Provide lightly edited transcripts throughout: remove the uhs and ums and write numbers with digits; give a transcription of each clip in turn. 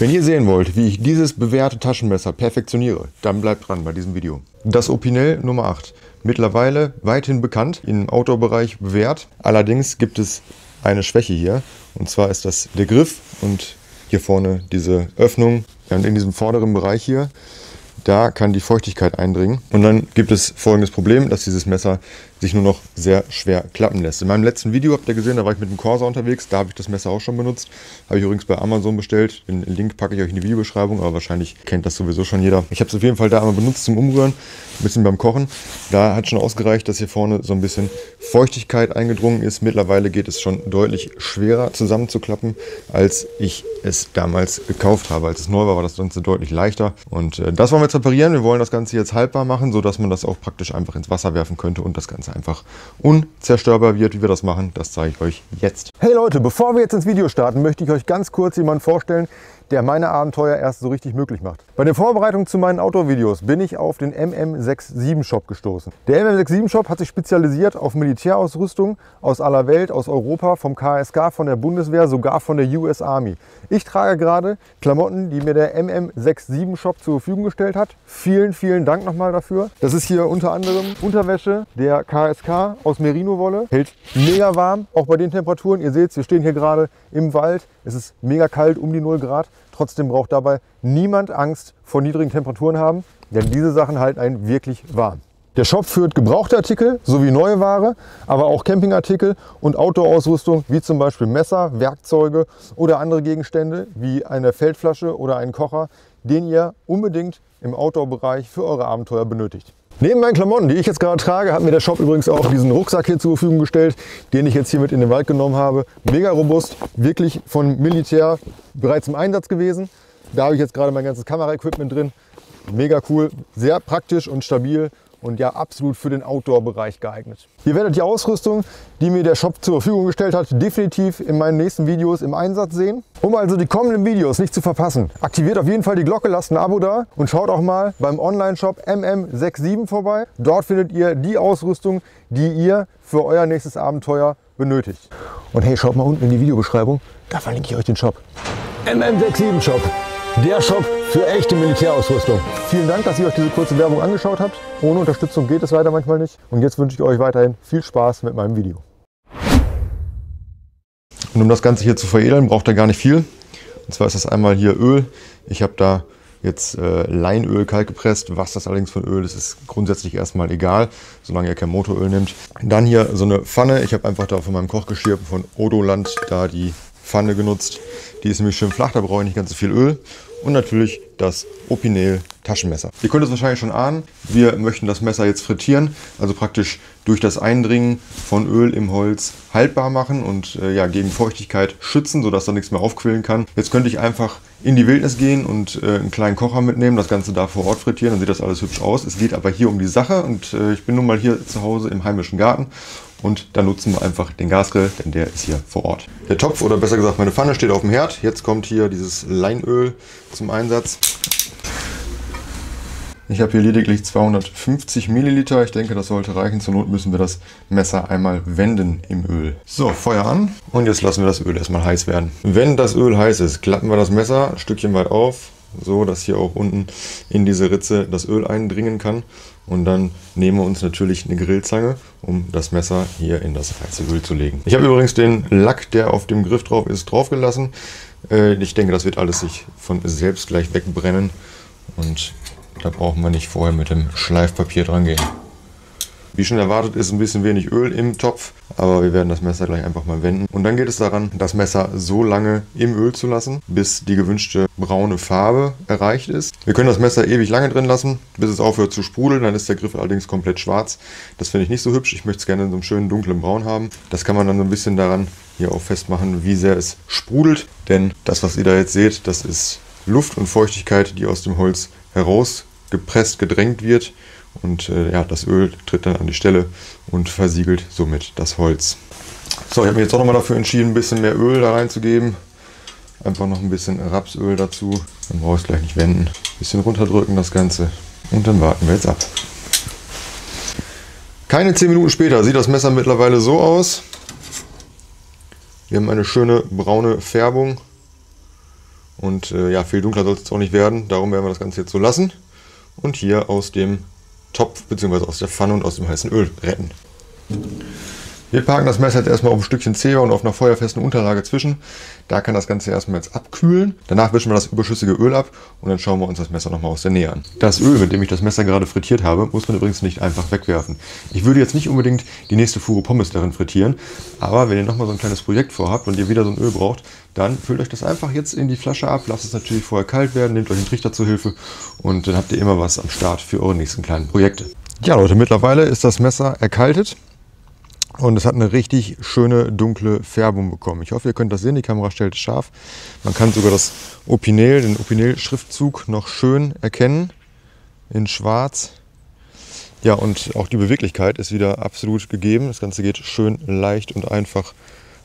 Wenn ihr sehen wollt, wie ich dieses bewährte Taschenmesser perfektioniere, dann bleibt dran bei diesem Video. Das Opinel Nummer 8. Mittlerweile weithin bekannt, im Outdoor-Bereich bewährt. Allerdings gibt es eine Schwäche hier. Und zwar ist das der Griff und hier vorne diese Öffnung. Und in diesem vorderen Bereich hier, da kann die Feuchtigkeit eindringen. Und dann gibt es folgendes Problem, dass dieses Messer sich nur noch sehr schwer klappen lässt. In meinem letzten Video habt ihr gesehen, da war ich mit dem Corsa unterwegs. Da habe ich das Messer auch schon benutzt. Habe ich übrigens bei Amazon bestellt. Den Link packe ich euch in die Videobeschreibung, aber wahrscheinlich kennt das sowieso schon jeder. Ich habe es auf jeden Fall da einmal benutzt zum Umrühren, ein bisschen beim Kochen. Da hat schon ausgereicht, dass hier vorne so ein bisschen Feuchtigkeit eingedrungen ist. Mittlerweile geht es schon deutlich schwerer zusammenzuklappen, als ich es damals gekauft habe. Als es neu war, war das Ganze deutlich leichter. Und das wollen wir jetzt reparieren. Wir wollen das Ganze jetzt haltbar machen, sodass man das auch praktisch einfach ins Wasser werfen könnte und das Ganze einfach unzerstörbar wird. Wie wir das machen, das zeige ich euch jetzt. Hey Leute, bevor wir jetzt ins Video starten, möchte ich euch ganz kurz jemanden vorstellen, der meine Abenteuer erst so richtig möglich macht. Bei den Vorbereitungen zu meinen Outdoor-Videos bin ich auf den MM67 Shop gestoßen. Der MM67 Shop hat sich spezialisiert auf Militärausrüstung aus aller Welt, aus Europa, vom KSK, von der Bundeswehr, sogar von der US Army. Ich trage gerade Klamotten, die mir der MM67 Shop zur Verfügung gestellt hat. Vielen, vielen Dank nochmal dafür. Das ist hier unter anderem Unterwäsche der KSK aus Merino-Wolle. Hält mega warm, auch bei den Temperaturen. Ihr seht, wir stehen hier gerade im Wald. Es ist mega kalt, um die 0 Grad. Trotzdem braucht dabei niemand Angst vor niedrigen Temperaturen haben, denn diese Sachen halten einen wirklich warm. Der Shop führt gebrauchte Artikel sowie neue Ware, aber auch Campingartikel und Outdoor-Ausrüstung wie zum Beispiel Messer, Werkzeuge oder andere Gegenstände wie eine Feldflasche oder einen Kocher, den ihr unbedingt im Outdoor-Bereich für eure Abenteuer benötigt. Neben meinen Klamotten, die ich jetzt gerade trage, hat mir der Shop übrigens auch diesen Rucksack hier zur Verfügung gestellt, den ich jetzt hier mit in den Wald genommen habe. Mega robust, wirklich von Militär bereits im Einsatz gewesen. Da habe ich jetzt gerade mein ganzes Kameraequipment drin. Mega cool, sehr praktisch und stabil und ja absolut für den Outdoor-Bereich geeignet. Ihr werdet die Ausrüstung, die mir der Shop zur Verfügung gestellt hat, definitiv in meinen nächsten Videos im Einsatz sehen. Um also die kommenden Videos nicht zu verpassen, aktiviert auf jeden Fall die Glocke, lasst ein Abo da und schaut auch mal beim Online-Shop MM67 vorbei. Dort findet ihr die Ausrüstung, die ihr für euer nächstes Abenteuer benötigt. Und hey, schaut mal unten in die Videobeschreibung, da verlinke ich euch den Shop. MM67 Shop. Der Shop für echte Militärausrüstung. Vielen Dank, dass ihr euch diese kurze Werbung angeschaut habt. Ohne Unterstützung geht es leider manchmal nicht. Und jetzt wünsche ich euch weiterhin viel Spaß mit meinem Video. Und um das Ganze hier zu veredeln, braucht ihr gar nicht viel. Und zwar ist das einmal hier Öl. Ich habe da jetzt Leinöl kalt gepresst. Was das allerdings für ein Öl ist, ist grundsätzlich erstmal egal, solange ihr kein Motoröl nehmt. Dann hier so eine Pfanne. Ich habe einfach da von meinem Kochgeschirr von Odoland da die Pfanne genutzt. Die ist nämlich schön flach, da brauche ich nicht ganz so viel Öl. Und natürlich das Opinel Taschenmesser. Ihr könnt es wahrscheinlich schon ahnen, wir möchten das Messer jetzt frittieren, also praktisch durch das Eindringen von Öl im Holz haltbar machen und ja, gegen Feuchtigkeit schützen, sodass da nichts mehr aufquillen kann. Jetzt könnte ich einfach in die Wildnis gehen und einen kleinen Kocher mitnehmen, das Ganze da vor Ort frittieren, dann sieht das alles hübsch aus. Es geht aber hier um die Sache und ich bin nun mal hier zu Hause im heimischen Garten. Und dann nutzen wir einfach den Gasgrill, denn der ist hier vor Ort. Der Topf, oder besser gesagt meine Pfanne, steht auf dem Herd. Jetzt kommt hier dieses Leinöl zum Einsatz. Ich habe hier lediglich 250 Milliliter. Ich denke, das sollte reichen. Zur Not müssen wir das Messer einmal wenden im Öl. So, Feuer an. Und jetzt lassen wir das Öl erstmal heiß werden. Wenn das Öl heiß ist, klappen wir das Messer ein Stückchen weit auf, so dass hier auch unten in diese Ritze das Öl eindringen kann. Und dann nehmen wir uns natürlich eine Grillzange, um das Messer hier in das heiße Öl zu legen. Ich habe übrigens den Lack, der auf dem Griff drauf ist, drauf gelassen. Ich denke, das wird alles sich von selbst gleich wegbrennen. Und da brauchen wir nicht vorher mit dem Schleifpapier dran gehen. Wie schon erwartet ist ein bisschen wenig Öl im Topf, aber wir werden das Messer gleich einfach mal wenden. Und dann geht es daran, das Messer so lange im Öl zu lassen, bis die gewünschte braune Farbe erreicht ist. Wir können das Messer ewig lange drin lassen, bis es aufhört zu sprudeln. Dann ist der Griff allerdings komplett schwarz. Das finde ich nicht so hübsch. Ich möchte es gerne in so einem schönen dunklen Braun haben. Das kann man dann so ein bisschen daran hier auch festmachen, wie sehr es sprudelt. Denn das, was ihr da jetzt seht, das ist Luft und Feuchtigkeit, die aus dem Holz herausgepresst, gedrängt wird. Und ja, das Öl tritt dann an die Stelle und versiegelt somit das Holz. So, ich habe mich jetzt auch nochmal dafür entschieden, ein bisschen mehr Öl da reinzugeben. Einfach noch ein bisschen Rapsöl dazu. Dann brauche ich es gleich nicht wenden. Ein bisschen runterdrücken das Ganze. Und dann warten wir jetzt ab. Keine 10 Minuten später sieht das Messer mittlerweile so aus. Wir haben eine schöne braune Färbung. Und ja, viel dunkler soll es jetzt auch nicht werden. Darum werden wir das Ganze jetzt so lassen. Und hier aus dem Topf bzw. aus der Pfanne und aus dem heißen Öl retten. Wir parken das Messer jetzt erstmal auf ein Stückchen Zewa und auf einer feuerfesten Unterlage zwischen. Da kann das Ganze erstmal jetzt abkühlen. Danach wischen wir das überschüssige Öl ab und dann schauen wir uns das Messer nochmal aus der Nähe an. Das Öl, mit dem ich das Messer gerade frittiert habe, muss man übrigens nicht einfach wegwerfen. Ich würde jetzt nicht unbedingt die nächste Fuhre Pommes darin frittieren, aber wenn ihr nochmal so ein kleines Projekt vorhabt und ihr wieder so ein Öl braucht, dann füllt euch das einfach jetzt in die Flasche ab, lasst es natürlich vorher kalt werden, nehmt euch einen Trichter zur Hilfe und dann habt ihr immer was am Start für eure nächsten kleinen Projekte. Ja Leute, mittlerweile ist das Messer erkaltet. Und es hat eine richtig schöne dunkle Färbung bekommen. Ich hoffe, ihr könnt das sehen. Die Kamera stellt es scharf. Man kann sogar das Opinel, den Opinel-Schriftzug noch schön erkennen. In schwarz. Ja, und auch die Beweglichkeit ist wieder absolut gegeben. Das Ganze geht schön leicht und einfach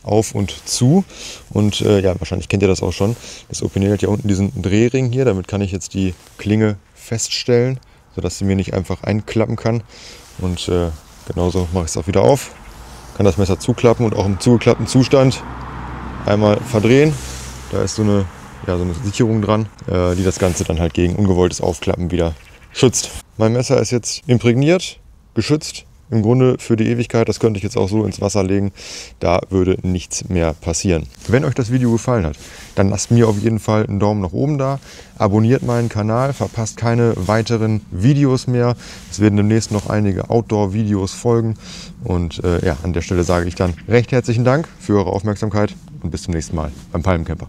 auf und zu. Und ja, wahrscheinlich kennt ihr das auch schon. Das Opinel hat ja unten diesen Drehring hier. Damit kann ich jetzt die Klinge feststellen, sodass sie mir nicht einfach einklappen kann. Und genauso mache ich es auch wieder auf. Kann das Messer zuklappen und auch im zugeklappten Zustand einmal verdrehen. Da ist so eine Sicherung dran, die das Ganze dann halt gegen ungewolltes Aufklappen wieder schützt. Mein Messer ist jetzt imprägniert, geschützt, im Grunde für die Ewigkeit. Das könnte ich jetzt auch so ins Wasser legen. Da würde nichts mehr passieren. Wenn euch das Video gefallen hat, dann lasst mir auf jeden Fall einen Daumen nach oben da. Abonniert meinen Kanal, verpasst keine weiteren Videos mehr. Es werden demnächst noch einige Outdoor-Videos folgen. Und ja, an der Stelle sage ich dann recht herzlichen Dank für eure Aufmerksamkeit und bis zum nächsten Mal beim Palmencamper.